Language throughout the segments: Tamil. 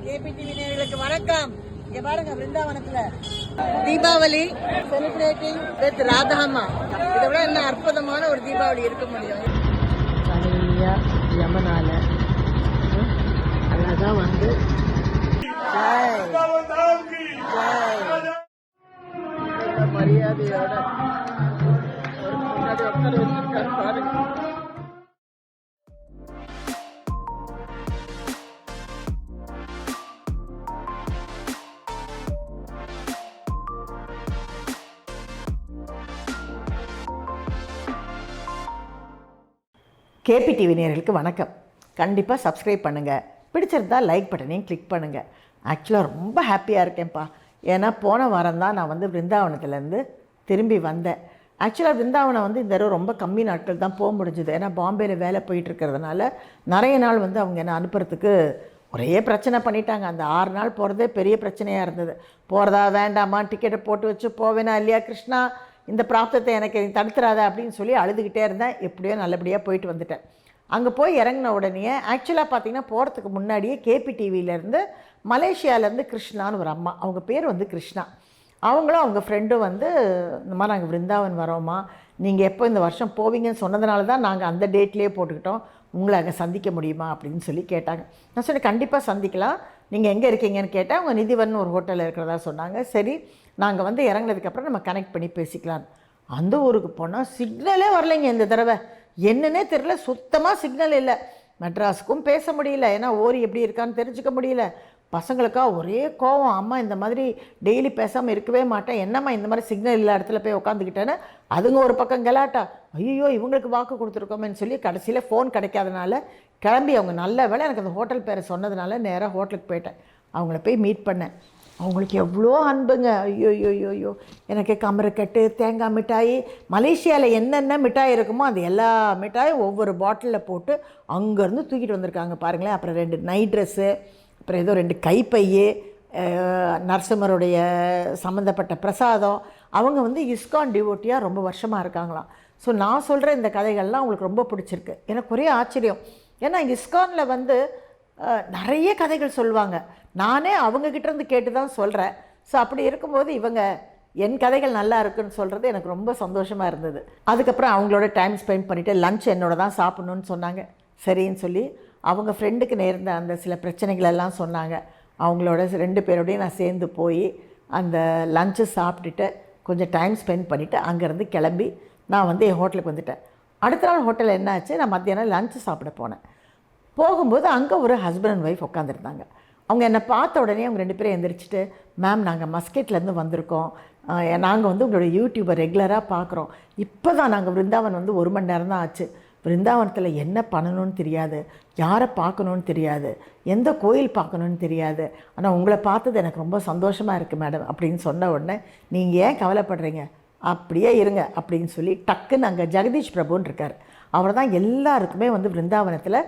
கேபிடிவி நேயர்களுக்கு வணக்கம். இங்க பாருங்க, பிருந்தாவனத்துல தீபாவளி செலிப்ரேட்டிங் வித் ராதாமா. இதை விட என்ன அற்புதமான ஒரு தீபாவளி இருக்க முடியும்? நிறைய யமனால அழகா வந்து மரியாதையோட முன்னாடி உட்கார வச்சிருக்காரு பாருங்க. கேபிடிவி நேயர்களுக்கு வணக்கம். கண்டிப்பாக சப்ஸ்கிரைப் பண்ணுங்கள். பிடிச்சிருந்தா லைக் பட்டனையும் கிளிக் பண்ணுங்கள். ஆக்சுவலாக ரொம்ப ஹாப்பியாக இருக்கேன்ப்பா. ஏன்னா போன வாரம் தான் நான் வந்து பிருந்தாவனத்துலேருந்து திரும்பி வந்தேன். ஆக்சுவலாக பிருந்தாவனம் வந்து இந்த தடவை ரொம்ப கம்மி நாட்கள் தான் போக முடிஞ்சுது. ஏன்னா பாம்பேயில் வேலை போயிட்டுருக்கிறதுனால நிறைய நாள் வந்து அவங்க என்ன அனுப்புறதுக்கு ஒரே பிரச்சனை பண்ணிட்டாங்க. அந்த 6 நாள் போகிறதே பெரிய பிரச்சனையாக இருந்தது. போகிறதா வேண்டாமா, டிக்கெட்டை போட்டு வச்சு போவேனா இல்லையா, கிருஷ்ணா இந்த பிராப்தத்தை எனக்கு தடுத்துறாத அப்படின்னு சொல்லி அழுதுகிட்டே இருந்தேன். எப்படியோ நல்லபடியாக போயிட்டு வந்துட்டேன். அங்கே போய் இறங்கின உடனே ஆக்சுவலாக பார்த்திங்கன்னா போகிறதுக்கு முன்னாடியே கேபிடிவிலேருந்து மலேசியாவிலேருந்து கிருஷ்ணான்னு ஒரு அம்மா, அவங்க பேர் வந்து கிருஷ்ணா, அவங்களும் அவங்க ஃப்ரெண்டும் வந்து இந்த மாதிரி நாங்கள் பிருந்தாவன் வரோம்மா, நீங்கள் எப்போ இந்த வருஷம் போவீங்கன்னு சொன்னதுனால தான் நாங்கள் அந்த டேட்லேயே போட்டுக்கிட்டோம், உங்களை அங்கே சந்திக்க முடியுமா அப்படின்னு சொல்லி கேட்டாங்க. நான் சொன்னேன் கண்டிப்பாக சந்திக்கலாம், நீங்கள் எங்கே இருக்கீங்கன்னு கேட்டேன். அவங்க நிதிவன் ஒரு ஹோட்டலில் இருக்கிறதா சொன்னாங்க. சரி நாங்கள் வந்து இறங்கினதுக்கப்புறம் நம்ம கனெக்ட் பண்ணி பேசிக்கலாம். அந்த ஊருக்கு போனால் சிக்னலே வரலைங்க இந்த தடவை. என்னன்னே தெரியல, சுத்தமாக சிக்னல் இல்லை. மெட்ராஸுக்கும் பேச முடியல, ஏன்னா ஓரி எப்படி இருக்கான்னு தெரிஞ்சுக்க முடியல. பசங்களுக்கா ஒரே கோவம், அம்மா இந்த மாதிரி டெய்லி பேசாமல் இருக்கவே மாட்டேன், என்னம்மா இந்த மாதிரி சிக்னல் இல்லை இடத்துல போய் உட்காந்துக்கிட்டேன்னு அதுங்க ஒரு பக்கம் கலாட்டா. ஐயோ இவங்களுக்கு வாக்கு கொடுத்துருக்கோமேன்னு சொல்லி கடைசியில் ஃபோன் கிடைக்காதனால கிளம்பி, அவங்க நல்ல வேலை எனக்கு அந்த ஹோட்டல் பேரை சொன்னதுனால நேராக ஹோட்டலுக்கு போயிட்டேன். அவங்கள போய் மீட் பண்ணேன். அவங்களுக்கு எவ்வளோ அன்புங்க. ஐயோ எனக்கு கமரக்கட்டு, தேங்காய் மிட்டாய், மலேசியாவில் என்னென்ன மிட்டாய் இருக்குமோ அந்த எல்லா மிட்டாயும் ஒவ்வொரு பாட்டிலில் போட்டு அங்கேருந்து தூக்கிட்டு வந்திருக்காங்க பாருங்களேன். அப்புறம் 2 நைட் ட்ரெஸ்ஸு, அப்புறம் ஏதோ 2 கைப்பையே, நரசிம்மருடைய சம்மந்தப்பட்ட பிரசாதம். அவங்க வந்து இஸ்கான் டிவோட்டியாக ரொம்ப வருஷமாக இருக்காங்களாம். ஸோ நான் சொல்கிற இந்த கதைகள்லாம் அவங்களுக்கு ரொம்ப பிடிச்சிருக்கு. எனக்கு ஒரே ஆச்சரியம், ஏன்னா இஸ்கானில் வந்து நிறைய கதைகள் சொல்லுவாங்க. நானே அவங்கக்கிட்டேருந்து கேட்டு தான் சொல்கிறேன். ஸோ அப்படி இருக்கும்போது இவங்க என் கதைகள் நல்லா இருக்குன்னு சொல்கிறது எனக்கு ரொம்ப சந்தோஷமாக இருந்தது. அதுக்கப்புறம் அவங்களோட டைம் ஸ்பெண்ட் பண்ணிவிட்டு லன்ச் என்னோட தான் சாப்பிட்ணுன்னு சொன்னாங்க. சரின்னு சொல்லி அவங்க ஃப்ரெண்டுக்கு நேர்ந்த அந்த சில பிரச்சனைகளெல்லாம் சொன்னாங்க. அவங்களோட 2 பேரோடையும் நான் சேர்ந்து போய் அந்த லஞ்சை சாப்பிட்டுட்டு கொஞ்சம் டைம் ஸ்பெண்ட் பண்ணிவிட்டு அங்கேருந்து கிளம்பி நான் வந்து என் ஹோட்டலுக்கு வந்துட்டேன். அடுத்த நாள் ஹோட்டலில் என்னாச்சு, நான் மத்தியானம் லஞ்சு சாப்பிட போனேன். போகும்போது அங்கே ஒரு ஹஸ்பண்ட் அண்ட் ஒய்ஃப் உட்காந்துருந்தாங்க. அவங்க என்னை பார்த்த உடனே அவங்க 2 பேரும் எந்திரிச்சிட்டு, மேம் நாங்கள் மஸ்கெட்லேருந்து வந்திருக்கோம், நாங்கள் வந்து உங்களோட யூடியூப்பை ரெகுலராக பார்க்குறோம். இப்போ தான் நாங்கள் பிருந்தாவன் வந்து 1 மணி நேரம் தான் ஆச்சு. பிருந்தாவனத்தில் என்ன பண்ணணும்னு தெரியாது, யாரை பார்க்கணுன்னு தெரியாது, எந்த கோயில் பார்க்கணுன்னு தெரியாது, ஆனால் உங்களை பார்த்தது எனக்கு ரொம்ப சந்தோஷமாக இருக்குது மேடம் அப்படின்னு சொன்ன உடனே, நீங்கள் ஏன் கவலைப்படுறீங்க, அப்படியே இருங்க அப்படின்னு சொல்லி டக்குன்னு அங்கே ஜெகதீஷ் பிரபுன்னு இருக்கார். அவர் தான் எல்லாருக்குமே வந்து பிருந்தாவனத்தில்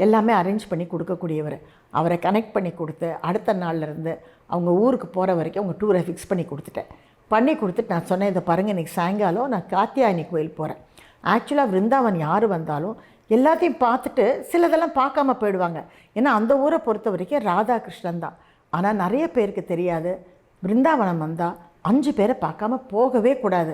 எல்லாமே அரேஞ்ச் பண்ணி கொடுக்கக்கூடியவர். அவரை கனெக்ட் பண்ணி கொடுத்து அடுத்த நாள்லேருந்து அவங்க ஊருக்கு போகிற வரைக்கும் அவங்க டூரை ஃபிக்ஸ் பண்ணி கொடுத்துட்டு நான் சொன்னேன், இதை பாருங்கள், இன்றைக்கி சாயங்காலம் நான் காத்தியாயனி கோயில் போகிறேன். ஆக்சுவலாக பிருந்தாவன் யார் வந்தாலும் எல்லாத்தையும் பார்த்துட்டு சிலதெல்லாம் பார்க்காம போயிடுவாங்க. ஏன்னா அந்த ஊரை பொறுத்த வரைக்கும் ராதாகிருஷ்ணன் தான். ஆனால் நிறைய பேருக்கு தெரியாது, பிருந்தாவனம் வந்தால் 5 பேரை பார்க்காம போகவே கூடாது.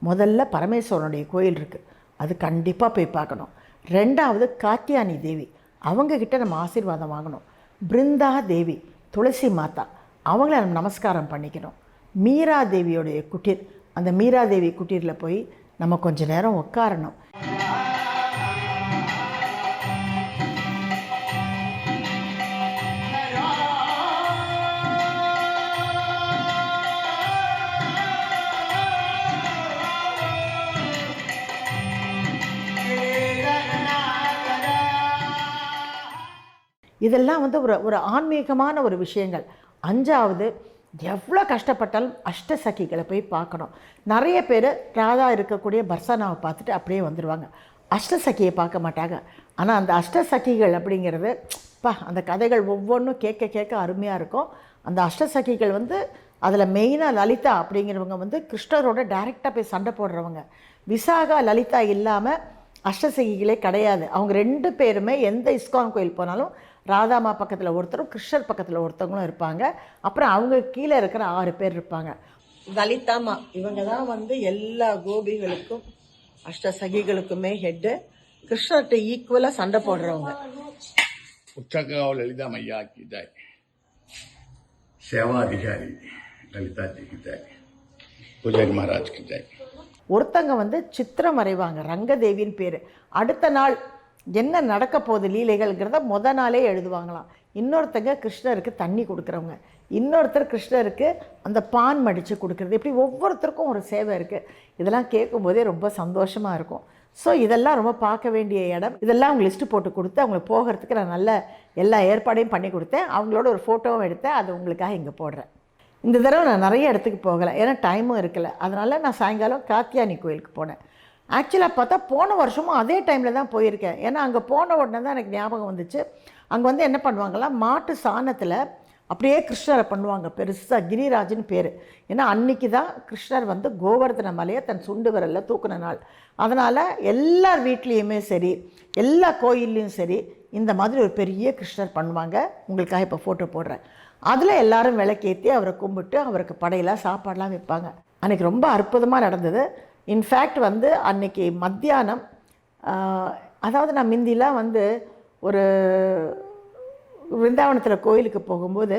முதல்ல பரமேஸ்வரனுடைய கோயில் இருக்குது, அது கண்டிப்பாக போய் பார்க்கணும். 2வது காத்தியானி தேவி, அவங்கக்கிட்ட நம்ம ஆசீர்வாதம் வாங்கணும். பிருந்தா தேவி, துளசி மாதா, அவங்கள நம்ம நமஸ்காரம் பண்ணிக்கணும். மீரா தேவியோடைய குட்டீர், அந்த மீரா தேவி குட்டீரில் போய் நம்ம கொஞ்ச நேரம் உட்காரணும். இதெல்லாம் வந்து ஒரு ஆன்மீகமான ஒரு விஷயங்கள். 5வது, எவ்வளோ கஷ்டப்பட்டாலும் அஷ்டசகிகளை போய் பார்க்கணும். நிறைய பேர் ராதா இருக்கக்கூடிய பர்சனாவை பார்த்துட்டு அப்படியே வந்துடுவாங்க, அஷ்டசகியை பார்க்க மாட்டாங்க. ஆனால் அந்த அஷ்டசகிகள் அப்படிங்கிறது அந்த கதைகள் ஒவ்வொன்றும் கேட்க அருமையாக இருக்கும். அந்த அஷ்டசகிகள் வந்து அதில் மெயினாக லலிதா அப்படிங்கிறவங்க வந்து கிருஷ்ணரோட டைரெக்டாக போய் சண்டை போடுறவங்க. விசாகா லலிதா இல்லாமல் அஷ்டசகிகளே கிடையாது. அவங்க 2 பேருமே எந்த இஸ்கான் கோயில் போனாலும் ராதாமா பக்கத்தில் ஒருத்தரும் கிருஷ்ணர் பக்கத்தில் ஒருத்தவங்களும் இருப்பாங்க. அப்புறம் அவங்க கீழே இருக்கிற 6 பேர் இருப்பாங்க. லலிதாமா இவங்க தான் வந்து எல்லா கோபிகளுக்கும் அஷ்டசகிகளுக்குமே ஹெட்டு. கிருஷ்ணர்கிட்ட ஈக்குவலாக சண்டை போடுறவங்க. उत्सव ललिता मैया की जय, सेवाधिकारी ललिता जी की जय, पुजारी महाराज की जय. ஒருத்தங்க வந்து சித்திரம் வரைவாங்க, ரங்கதேவின்னு பேர். அடுத்த நாள் என்ன நடக்க போகுது லீலைகள்ங்கிறத நாளே எழுதுவாங்களாம். இன்னொருத்தங்க கிருஷ்ணருக்கு தண்ணி கொடுக்குறவங்க, இன்னொருத்தர் கிருஷ்ணருக்கு அந்த பான் மடித்து கொடுக்குறது. இப்படி ஒவ்வொருத்தருக்கும் ஒரு சேவை இருக்குது. இதெல்லாம் கேட்கும்போதே ரொம்ப சந்தோஷமாக இருக்கும். ஸோ இதெல்லாம் ரொம்ப பார்க்க வேண்டிய இடம். இதெல்லாம் அவங்க லிஸ்ட்டு போட்டு கொடுத்து அவங்களுக்கு போகிறதுக்கு நான் நல்ல எல்லா ஏற்பாடையும் பண்ணி கொடுத்தேன். அவங்களோட ஒரு ஃபோட்டோவும் எடுத்தேன், அது உங்களுக்காக இங்கே போடுறேன். இந்த தடவை நான் நிறைய இடத்துக்கு போகலை, ஏன்னா டைமும் இருக்கலை. அதனால் நான் சாயங்காலம் காத்தியானி கோயிலுக்கு போனேன். ஆக்சுவலாக பார்த்தா போன வருஷமும் அதே டைமில் தான் போயிருக்கேன். ஏன்னா அங்கே போன உடனே தான் எனக்கு ஞாபகம் வந்துச்சு. அங்கே வந்து என்ன பண்ணுவாங்களாம், மாட்டு சாணத்தில் அப்படியே கிருஷ்ணரை பண்ணுவாங்க பெருசாக. கிரிராஜ்னு பேர். ஏன்னா அன்றைக்கி தான் கிருஷ்ணர் வந்து கோவர்தன மலையை தன் சுண்டு விரலில் தூக்குன நாள். அதனால் எல்லார் வீட்லேயுமே சரி, எல்லா கோயில்லையும் சரி இந்த மாதிரி ஒரு பெரிய கிருஷ்ணர் பண்ணுவாங்க. உங்களுக்காக இப்போ ஃபோட்டோ போடுறேன். அதில் எல்லோரும் விளக்கேற்றி அவரை கும்பிட்டு அவருக்கு படையெல்லாம் சாப்பாடெலாம் வைப்பாங்க. அன்றைக்கி ரொம்ப அற்புதமாக நடந்தது. இன்ஃபேக்ட் வந்து அன்றைக்கி மத்தியானம், அதாவது நான் முந்திலாம் வந்து ஒரு விருந்தாவனத்தில் கோயிலுக்கு போகும்போது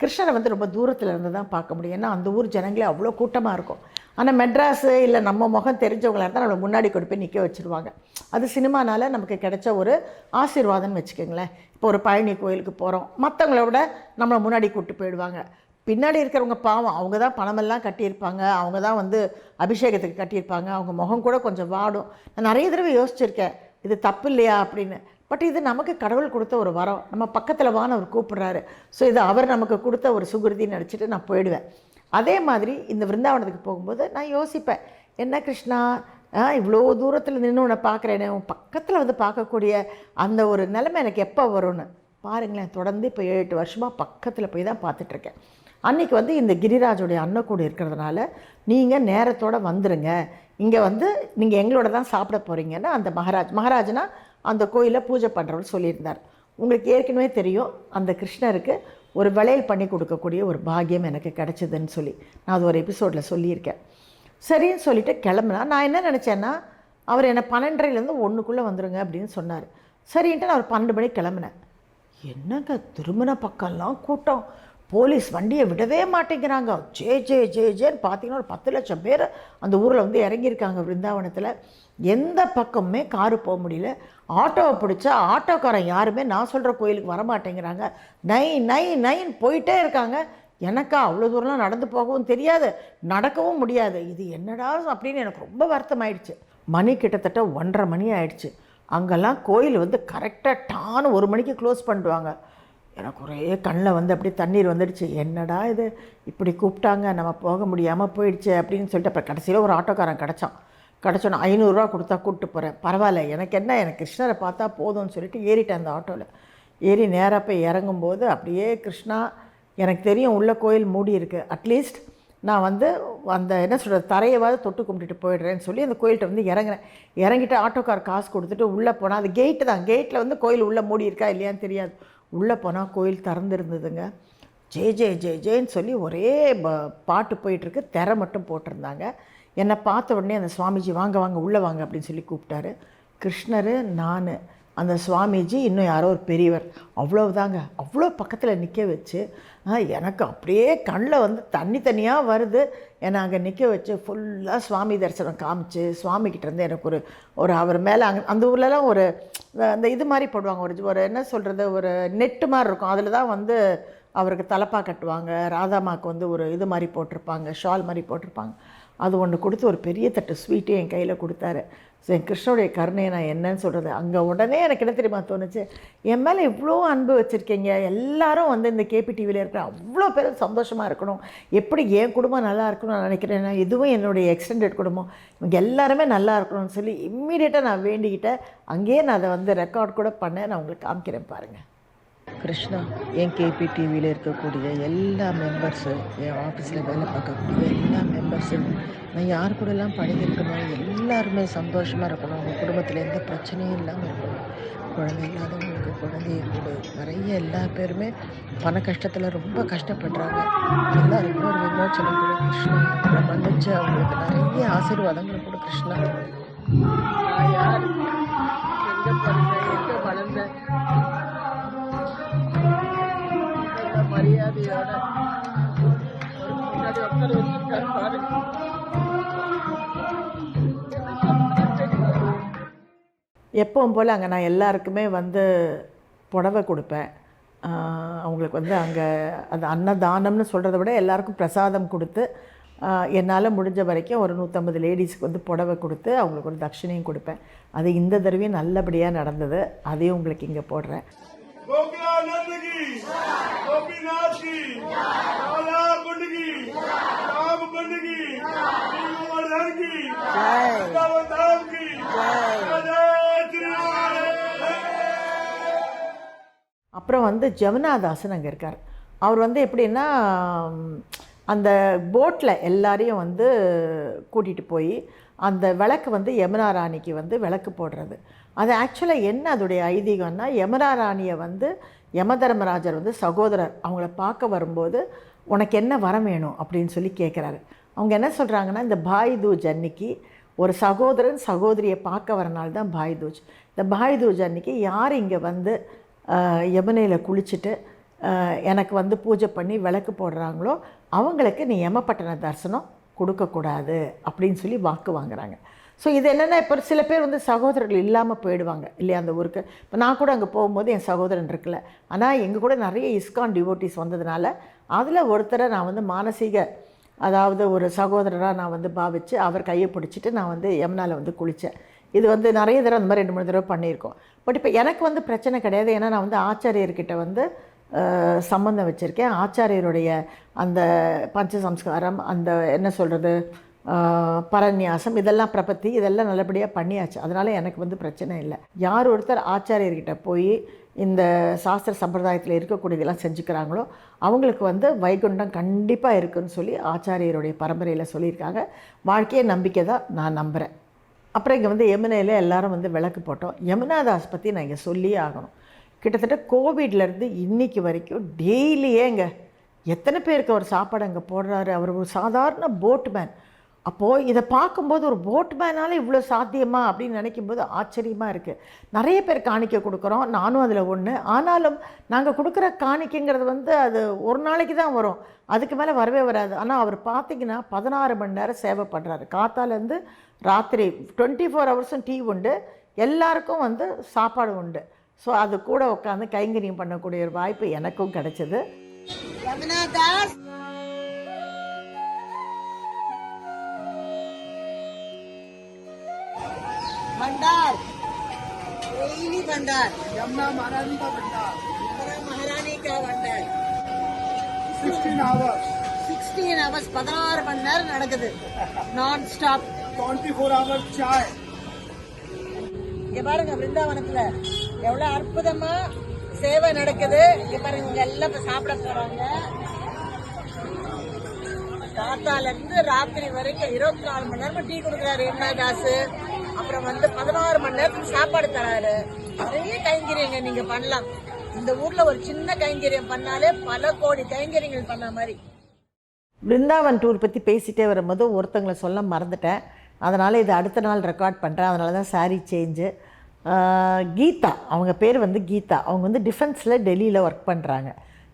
கிருஷ்ணரை வந்து ரொம்ப தூரத்தில் இருந்து தான் பார்க்க முடியும். ஏன்னா அந்த ஊர் ஜனங்களே அவ்வளோ கூட்டமாக இருக்கும். ஆனால் மெட்ராஸு இல்லை நம்ம முகம் தெரிஞ்சவங்களாக இருந்தால் நம்மளை முன்னாடி கொண்டு போய் நிற்க வச்சுருவாங்க. அது சினிமானால் நமக்கு கிடைச்ச ஒரு ஆசீர்வாதம்னு வச்சுக்கோங்களேன். இப்போ ஒரு பழனி கோயிலுக்கு போகிறோம், மற்றவங்கள விட நம்மளை முன்னாடி கூப்பிட்டு போயிடுவாங்க. பின்னாடி இருக்கிறவங்க பாவம், அவங்க தான் பணமெல்லாம் கட்டியிருப்பாங்க, அவங்க தான் வந்து அபிஷேகத்துக்கு கட்டியிருப்பாங்க, அவங்க முகம் கூட கொஞ்சம் வாடும். நான் நிறைய தடவை யோசிச்சிருக்கேன், இது தப்பு இல்லையா அப்படின்னு. பட் இது நமக்கு கடவுள் கொடுத்த ஒரு வரம். நம்ம பக்கத்தில் வான்னு அவர் கூப்பிட்றாரு. ஸோ இது அவர் நமக்கு கொடுத்த ஒரு சுகிருதின்னு நினச்சிட்டு நான் போயிடுவேன். அதே மாதிரி இந்த விருந்தாவனத்துக்கு போகும்போது நான் யோசிப்பேன், என்ன கிருஷ்ணா, இவ்வளோ தூரத்தில் நின்று உன்னை பார்க்குறேனே, உன் பக்கத்தில் வந்து பார்க்கக்கூடிய அந்த ஒரு நிலைமை எனக்கு எப்போ வரும்னு பாருங்களேன். தொடர்ந்து இப்போ 7-8 வருஷமாக பக்கத்தில் போய் தான் பார்த்துட்ருக்கேன். அன்றைக்கி வந்து இந்த கிரிராஜோடைய அன்னக்கூடு இருக்கிறதுனால நீங்கள் நேரத்தோடு வந்துடுங்க, இங்கே வந்து நீங்கள் எங்களோட தான் சாப்பிட போகிறீங்கன்னா அந்த மகாராஜ்னா அந்த கோயிலில் பூஜை பண்ணுறவர் சொல்லியிருந்தார். உங்களுக்கு ஏற்கனவே தெரியும், அந்த கிருஷ்ணருக்கு ஒரு வளையல் பண்ணி கொடுக்கக்கூடிய ஒரு பாக்கியம் எனக்கு கிடச்சிதுன்னு சொல்லி நான் அது ஒரு எபிசோடில் சொல்லியிருக்கேன். சரின்னு சொல்லிவிட்டு கிளம்புனா, நான் என்ன நினச்சேன்னா அவர் என்னை 12:30லேருந்து 1க்குள்ளே வந்துடுங்க அப்படின்னு சொன்னார். சரின்ட்டு நான் ஒரு 12 மணிக்கு கிளம்புனேன். என்னங்க திருமண பக்கம்லாம் கூட்டம், போலீஸ் வண்டியை விடவே மாட்டேங்கிறாங்க. ஜேன்னு பார்த்தீங்கன்னா ஒரு 10 லட்சம் பேர் அந்த ஊரில் வந்து இறங்கியிருக்காங்க விருந்தாவனத்தில். எந்த பக்கமுமே காரு போக முடியல. ஆட்டோவை பிடிச்சா ஆட்டோக்காரன் யாருமே நான் சொல்கிற கோயிலுக்கு வரமாட்டேங்கிறாங்க. நைன்னு போயிட்டே இருக்காங்க. எனக்கா அவ்வளோ தூரம்லாம் நடந்து போகவும் தெரியாது, நடக்கவும் முடியாது. இது என்னடா அப்படின்னு எனக்கு ரொம்ப வருத்தமாயிடுச்சு. மணி கிட்டத்தட்ட 1:30 மணி ஆயிடுச்சு. அங்கெல்லாம் கோயில் வந்து கரெக்டாக டான்னு 1 மணிக்கு க்ளோஸ் பண்ணிடுவாங்க. எனக்கு ஒரே கண்ணில் வந்து அப்படியே தண்ணீர் வந்துடுச்சு. என்னடா இது இப்படி கூப்பிட்டாங்க, நம்ம போக முடியாமல் போயிடுச்சு அப்படின்னு சொல்லிட்டு அப்புறம் கடைசியில் ஒரு ஆட்டோக்காரன் கிடச்சோன்னா 500 ரூபா கொடுத்தா கூப்பிட்டு போகிறேன். பரவாயில்ல, எனக்கு என்ன, எனக்கு கிருஷ்ணரை பார்த்தா போதும்னு சொல்லிட்டு ஏறிட்டேன் அந்த ஆட்டோவில். ஏறி நேராக போய் இறங்கும்போது அப்படியே கிருஷ்ணா, எனக்கு தெரியும் உள்ளே கோயில் மூடி இருக்குது, அட்லீஸ்ட் நான் வந்து அந்த என்ன சொல்கிறது தரையவாவது தொட்டு கும்பிட்டுட்டு போயிடுறேன்னு சொல்லி அந்த கோயில்கிட்ட வந்து இறங்கிட்டு ஆட்டோக்கார் காசு கொடுத்துட்டு உள்ளே போனால், அது கேட்டு தான், கேட்டில் வந்து கோயில் உள்ளே மூடி இருக்கா இல்லையான்னு தெரியாது. உள்ளே போனால் கோயில் திறந்துருந்ததுங்க. ஜேன்னு சொல்லி ஒரே பாட்டு போயிட்டுருக்கு. திரை மட்டும் போட்டிருந்தாங்க. என்னை பார்த்த உடனே அந்த சுவாமிஜி வாங்க உள்ளே வாங்க அப்படின்னு சொல்லி கூப்பிட்டாரு. கிருஷ்ணர், நான், அந்த சுவாமிஜி, இன்னும் யாரோ ஒரு பெரியவர், அவ்வளோதாங்க. அவ்வளோ பக்கத்தில் நிற்க வச்சு எனக்கு அப்படியே கண்ணில் வந்து தனியாக வருது. என்னை அங்கே நிற்க வச்சு ஃபுல்லாக சுவாமி தரிசனம் காமிச்சு, சுவாமிகிட்டேருந்து எனக்கு ஒரு அவர் மேலே அந்த ஊர்லலாம் ஒரு அந்த இது மாதிரி போடுவாங்க, ஒரு என்ன சொல்கிறது, ஒரு நெட்டு மாதிரி இருக்கும். அதில் தான் வந்து அவருக்கு தலப்பா கட்டுவாங்க. ராதாமாவுக்கு வந்து ஒரு இது மாதிரி போட்டிருப்பாங்க, ஷால் மாதிரி போட்டிருப்பாங்க. அது ஒன்று கொடுத்து ஒரு பெரிய தட்டு ஸ்வீட்டு என் கையில் கொடுத்தாரு. ஸோ என் கிருஷ்ணனுடைய கருணையை நான் என்னன்னு சொல்கிறது. அங்கே உடனே எனக்கு என்ன தெரியுமா தோணுச்சு, என் மேலே இவ்வளோ அன்பு வச்சுருக்கீங்க, எல்லாரும் வந்து இந்த KPTVயில் இருக்கிற அவ்வளோ பேர் சந்தோஷமாக இருக்கணும், எப்படி என் குடும்பம் நல்லா இருக்கணும்னு நான் நினைக்கிறேன். இதுவும் என்னுடைய எக்ஸ்டெண்டட் குடும்பம், இவங்க எல்லாருமே நல்லா இருக்கணும்னு சொல்லி இம்மீடியட்டாக நான் வேண்டிக்கிட்டேன். அங்கேயே நான் அதை வந்து ரெக்கார்ட் கூட பண்ணேன். நான் உங்களுக்கு காமிக்கிறேன் பாருங்கள். கிருஷ்ணா, என் கேபி டிவியில் இருக்கக்கூடிய எல்லா மெம்பர்ஸு, என் ஆஃபீஸில் வேலை பார்க்கக்கூடிய எல்லா மெம்பர்ஸு, நான் யார் கூடலாம் பழகிருக்கணும், எல்லாருமே சந்தோஷமாக இருக்கணும். அவங்க குடும்பத்தில் எந்த பிரச்சனையும் இல்லாமல் இருக்கணும். குழந்தை இல்லாதவங்களுக்கு குழந்தைய கொடு. நிறைய எல்லா பேருமே பண கஷ்டத்தில் ரொம்ப கஷ்டப்படுறாங்க. எல்லாருக்கும் ஒரு விமோச்சனம் கொடு கிருஷ்ணா. அவங்கள மன்னிச்சு அவங்களுக்கு நிறைய ஆசீர்வாதங்களை கொடு கிருஷ்ணா. நான் யார், எங்கே பிறந்தேன், எங்கே வளர்ந்தேன், மரியாதையோட ஒரு முன்னாடி ஒருத்தர் வச்சிருக்காரு பாரு. எப்பவும் போல் அங்கே நான் எல்லாருக்குமே வந்து புடவை கொடுப்பேன். அவங்களுக்கு வந்து அங்கே அது அன்னதானம்னு சொல்கிறத விட எல்லாருக்கும் பிரசாதம் கொடுத்து என்னால் முடிஞ்ச வரைக்கும் ஒரு 150 லேடிஸ்க்கு வந்து புடவை கொடுத்து அவங்களுக்கு ஒரு தட்சிணையும் கொடுப்பேன். அது இந்த தடவையும் நல்லபடியாக நடந்தது. அதையும் உங்களுக்கு இங்கே போடுறேன். गोपीनाथ की, गोपीनाथ की, राधा कुंड की, राम कुंड की, गोवर्धन की, वृंदावन की, जय श्री राम। அப்புறம் வந்து ஜமுனாதாசன் அங்கே இருக்கார். அவர் வந்து எப்படின்னா அந்த போட்டில் எல்லாரையும் வந்து கூட்டிகிட்டு போய் அந்த விளக்கு வந்து யமுனா ராணிக்கு வந்து விளக்கு போடுறது. அது ஆக்சுவலாக என்ன அதோடைய ஐதீகம்னா, யமுனா ராணியை வந்து யமதர்மராஜர் வந்து சகோதரர் அவங்கள பார்க்க வரும்போது உனக்கு என்ன வரம் வேணும் அப்படின்னு சொல்லி கேட்குறாரு. அவங்க என்ன சொல்கிறாங்கன்னா, இந்த பாய் தூஜ் அன்னைக்கு ஒரு சகோதரன் சகோதரியை பார்க்க வரனால தான் பாய் தூஜ். இந்த பாய் தூஜ் அன்னைக்கு யார் இங்கே வந்து யமுனையில் குளிச்சுட்டு எனக்கு வந்து பூஜை பண்ணி விளக்கு போடுறாங்களோ அவங்களுக்கு நீ யமபட்டன தரிசனம் கொடுக்கக்கூடாது அப்படின்னு சொல்லி வாக்கு வாங்குறாங்க. ஸோ இது என்னென்னா, இப்போ சில பேர் வந்து சகோதரர்கள் இல்லாமல் போயிடுவாங்க இல்லையா அந்த ஊருக்கு. இப்போ நான் கூட அங்கே போகும்போது என் சகோதரன் இருக்குல்ல, ஆனால் எங்கள் கூட நிறைய இஸ்கான் டிவோட்டிஸ் வந்ததுனால அதில் ஒருத்தரை நான் வந்து மானசீக, அதாவது ஒரு சகோதரராக நான் வந்து பாவித்து அவர் கையை பிடிச்சிட்டு நான் வந்து யமுனாவில் வந்து குளித்தேன். இது வந்து நிறைய தடவை அந்த மாதிரி 2-3 தடவை பண்ணியிருக்கோம். பட் இப்போ எனக்கு வந்து பிரச்சனை கிடையாது. ஏன்னா நான் வந்து ஆச்சாரியர்கிட்ட வந்து சம்பந்தம் வச்சுருக்கேன். ஆச்சாரியருடைய அந்த பஞ்சசம்ஸ்காரம், அந்த என்ன சொல்கிறது, பரநியாசம், இதெல்லாம் பிரபத்தி, இதெல்லாம் நல்லபடியாக பண்ணியாச்சு. அதனால் எனக்கு வந்து பிரச்சனை இல்லை. யார் ஒருத்தர் ஆச்சாரியர்கிட்ட போய் இந்த சாஸ்திர சம்பிரதாயத்தில் இருக்கக்கூடியதெல்லாம் செஞ்சுக்கிறாங்களோ அவங்களுக்கு வந்து வைகுண்டம் கண்டிப்பாக இருக்குதுன்னு சொல்லி ஆச்சாரியருடைய பரம்பரையில் சொல்லியிருக்காங்க. வாழ்க்கையை நம்பிக்கை தான், நான் நம்புகிறேன். அப்புறம் இங்கே வந்து யமுனையில் எல்லோரும் வந்து விளக்கு போட்டோம். யமுனாதாஸ் பற்றி நான் இங்கே சொல்லியே ஆகணும். கிட்டத்தட்ட கோவிட்லேருந்து இன்றைக்கி வரைக்கும் டெய்லியே இங்கே எத்தனை பேருக்கு அவர் சாப்பாடு அங்கே போடுறாரு. அவர் ஒரு சாதாரண போட்மேன். அப்போது இதை பார்க்கும்போது ஒரு போட்மேனால் இவ்வளோ சாத்தியமா அப்படின்னு நினைக்கும்போது ஆச்சரியமாக இருக்குது. நிறைய பேர் காணிக்கை கொடுக்குறோம், நானும் அதில் ஒன்று. ஆனாலும் நாங்கள் கொடுக்குற காணிக்கைங்கிறது வந்து அது ஒரு நாளைக்கு தான் வரும், அதுக்கு மேலே வரவே வராது. ஆனால் அவர் பார்த்திங்கன்னா 16 மணி நேரம் சேவை பண்ணுறாரு. காத்தாலேருந்து ராத்திரி 24 ஹவர்ஸும் டீ உண்டு, எல்லாருக்கும் வந்து சாப்பாடு உண்டு. ஸோ அது கூட உட்காந்து கைங்கரியம் பண்ணக்கூடிய ஒரு வாய்ப்பு எனக்கும் கிடைச்சது. भंडार, डेली भंडार, यमुना महारानी का भंडार, यमुना महारानी का भंडार 16 hours, 16 hours 16 மணி நேரம் நடக்குது நான் ஸ்டாப். 24 hours चाय. இங்க பாருங்க விருந்தாவனத்துல எவ்வளவு அற்புதமா சேவை நடக்குது. இங்க பாருங்க இங்க எல்லாம் இப்ப சாப்பிட போறாங்க. காத்தால இருந்து ராத்திரி வரைக்கும் 24 மணி நேரம் டீ கொடுக்குறாரு யமுனாதாஸ். அப்புறம் வந்து 16 மணி நேரத்துக்கு சாப்பாடு தராரு. நிறைய கைங்கரியங்க நீங்க பண்ணலாம். இந்த ஊர்ல ஒரு சின்ன கைங்கரியம் பண்ணாலே பல கோடி கைங்கரியங்கள் பண்ண மாதிரி. பிருந்தாவன் டூர் பற்றி பேசிகிட்டே வரும்போது ஒருத்தங்களை சொல்ல மறந்துட்டேன். அதனால் இது அடுத்த நாள் ரெக்கார்ட் பண்ணுறேன். அதனால தான் சாரீ சேஞ்சு. கீதா, அவங்க பேர் வந்து கீதா. அவங்க வந்து டிஃபென்ஸில் டெல்லியில் ஒர்க் பண்ணுறாங்க.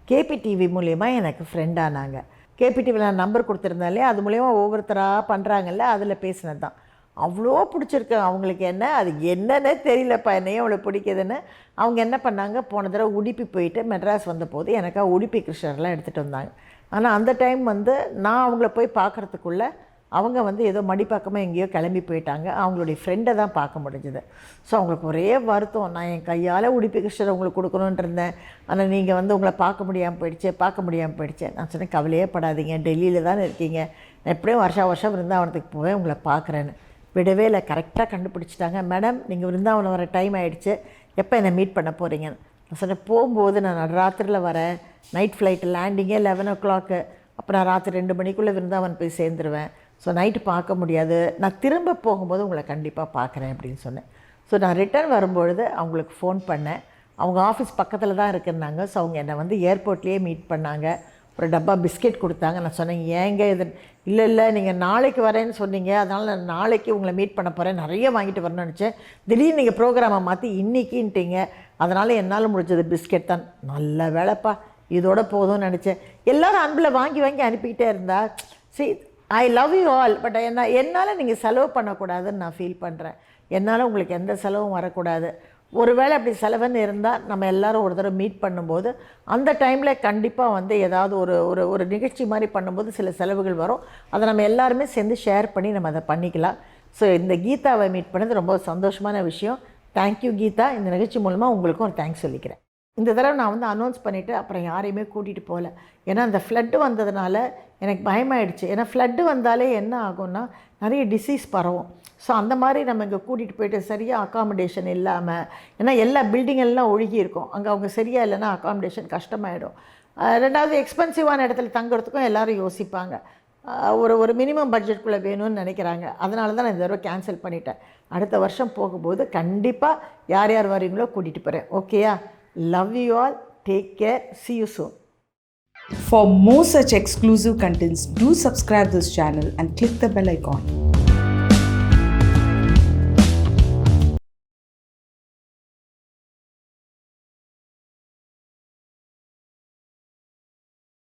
கேபி டிவி மூலயமா எனக்கு ஃப்ரெண்டானாங்க. கேபி டிவியில் நான் நம்பர் கொடுத்துருந்தாலே அது மூலயமா ஒவ்வொருத்தராக பண்ணுறாங்கல்ல, அதில் பேசினது தான். அவ்வளோ பிடிச்சிருக்கு அவங்களுக்கு. என்ன அது என்னன்னே தெரியலப்பா, என்னையும் அவ்வளோ பிடிக்குதுன்னு. அவங்க என்ன பண்ணாங்க, போன தடவை உடுப்பி போயிட்டு மெட்ராஸ் வந்தபோது எனக்காக உடுப்பி கிருஷ்ணர்லாம் எடுத்துகிட்டு வந்தாங்க. ஆனால் அந்த டைம் வந்து நான் அவங்கள போய் பார்க்குறதுக்குள்ளே அவங்க வந்து ஏதோ மடிப்பாக்கமாக எங்கேயோ கிளம்பி போயிட்டாங்க. அவங்களுடைய ஃப்ரெண்டை தான் பார்க்க முடிஞ்சுது. ஸோ அவங்களுக்கு ஒரே வருத்தம், நான் என் கையால் உடுப்பி கிருஷ்ணர் உங்களுக்கு கொடுக்கணுன்ட்டு இருந்தேன், ஆனால் நீங்கள் வந்து உங்களை பார்க்க முடியாமல் போயிடுச்சு. நான் சொன்னேன், கவலையே படாதீங்க, டெல்லியில் தானே இருக்கீங்க, நான் எப்படியும் வருஷம் விருந்தாவனத்துக்கு போய் உங்களை பார்க்குறேன்னு. விடவே இல்லை, கரெக்டாக கண்டுபிடிச்சிட்டாங்க. மேடம், நீங்கள் விருந்தாவனம் வர டைம் ஆகிடுச்சு, எப்போ என்னை மீட் பண்ண போகிறீங்கன்னு. நான் சொன்னேன் போகும்போது நான் நடுராத்திரியில் வரேன், நைட் ஃப்ளைட்டு லேண்டிங்கே 11 o'clock, அப்புறம் நான் ராத்திரி 2 மணிக்குள்ளே விருந்தாவன் போய் சேர்ந்துருவேன். ஸோ நைட்டு பார்க்க முடியாது, நான் திரும்ப போகும்போது உங்களை கண்டிப்பாக பார்க்குறேன் அப்படின்னு சொன்னேன். ஸோ நான் ரிட்டர்ன் வரும்பொழுது அவங்களுக்கு ஃபோன் பண்ணேன். அவங்க ஆஃபீஸ் பக்கத்தில் தான் இருக்குன்னாங்க. ஸோ அவங்க என்னை வந்து ஏர்போர்ட்லேயே மீட் பண்ணாங்க. ஒரு டப்பா பிஸ்கெட் கொடுத்தாங்க. நான் சொன்னேன் ஏங்க இது, இல்லை நீங்கள் நாளைக்கு வரேன்னு சொன்னீங்க, அதனால் நான் நாளைக்கு உங்களை மீட் பண்ண போகிறேன், நிறைய வாங்கிட்டு வரணும்னு நினச்சேன். திடீர்னு நீங்கள் ப்ரோக்ராமை மாற்றி இன்றைக்கின்ட்டீங்க, அதனால் என்னால் முடிஞ்சது பிஸ்கெட் தான். நல்ல வேலைப்பா, இதோட போதும்னு நினச்சேன். எல்லோரும் அன்பில் வாங்கி வாங்கி அனுப்பிக்கிட்டே இருந்தா. சரி, I love you all, but என்னால் நீங்கள் செலவு பண்ணக்கூடாதுன்னு நான் ஃபீல் பண்ணுறேன். என்னால் உங்களுக்கு எந்த செலவும் வரக்கூடாது. ஒருவேளை அப்படி செலவுன்னு இருந்தால் நம்ம எல்லோரும் ஒரு தடவை மீட் பண்ணும்போது அந்த டைமில் கண்டிப்பாக வந்து ஏதாவது ஒரு நிகழ்ச்சி மாதிரி பண்ணும்போது சில செலவுகள் வரும். அதை நம்ம எல்லாருமே சேர்ந்து ஷேர் பண்ணி நம்ம அதை பண்ணிக்கலாம். ஸோ இந்த கீதாவை மீட் பண்ணது ரொம்ப சந்தோஷமான விஷயம். தேங்க்யூ கீதா. இந்த நிகழ்ச்சி மூலமாக உங்களுக்கும் ஒரு தேங்க்ஸ் சொல்லிக்கிறேன். இந்த தடவை நான் வந்து அனௌன்ஸ் பண்ணிவிட்டு அப்புறம் யாரையுமே கூட்டிகிட்டு போகல. ஏன்னா அந்த ஃப்ளட்டு வந்ததுனால எனக்கு பயமாயிடுச்சு. ஏன்னா ஃப்ளட்டு வந்தாலே என்ன ஆகும்னா நிறைய டிசீஸ் பரவும். ஸோ அந்த மாதிரி நம்ம இங்கே கூட்டிகிட்டு போயிட்டு சரியாக அக்காமடேஷன் இல்லாமல், ஏன்னா எல்லா பில்டிங் எல்லாம் ஒழுகி இருக்கும், அங்கே அவங்க சரியாக இல்லைன்னா அக்காமடேஷன் கஷ்டமாயிடும். ரெண்டாவது எக்ஸ்பென்சிவான இடத்துல தங்குறதுக்கும் எல்லோரும் யோசிப்பாங்க. ஒரு மினிமம் பட்ஜெட்குள்ளே வேணும்னு நினைக்கிறாங்க. அதனால தான் நான் இந்த தடவை கேன்சல் பண்ணிட்டேன். அடுத்த வருஷம் போகும்போது கண்டிப்பாக யார் யார் வரீங்களோ கூட்டிகிட்டு போகிறேன். ஓகேயா? Love you all. Take care. See you soon. For more such exclusive contents, do subscribe this channel and click the bell icon.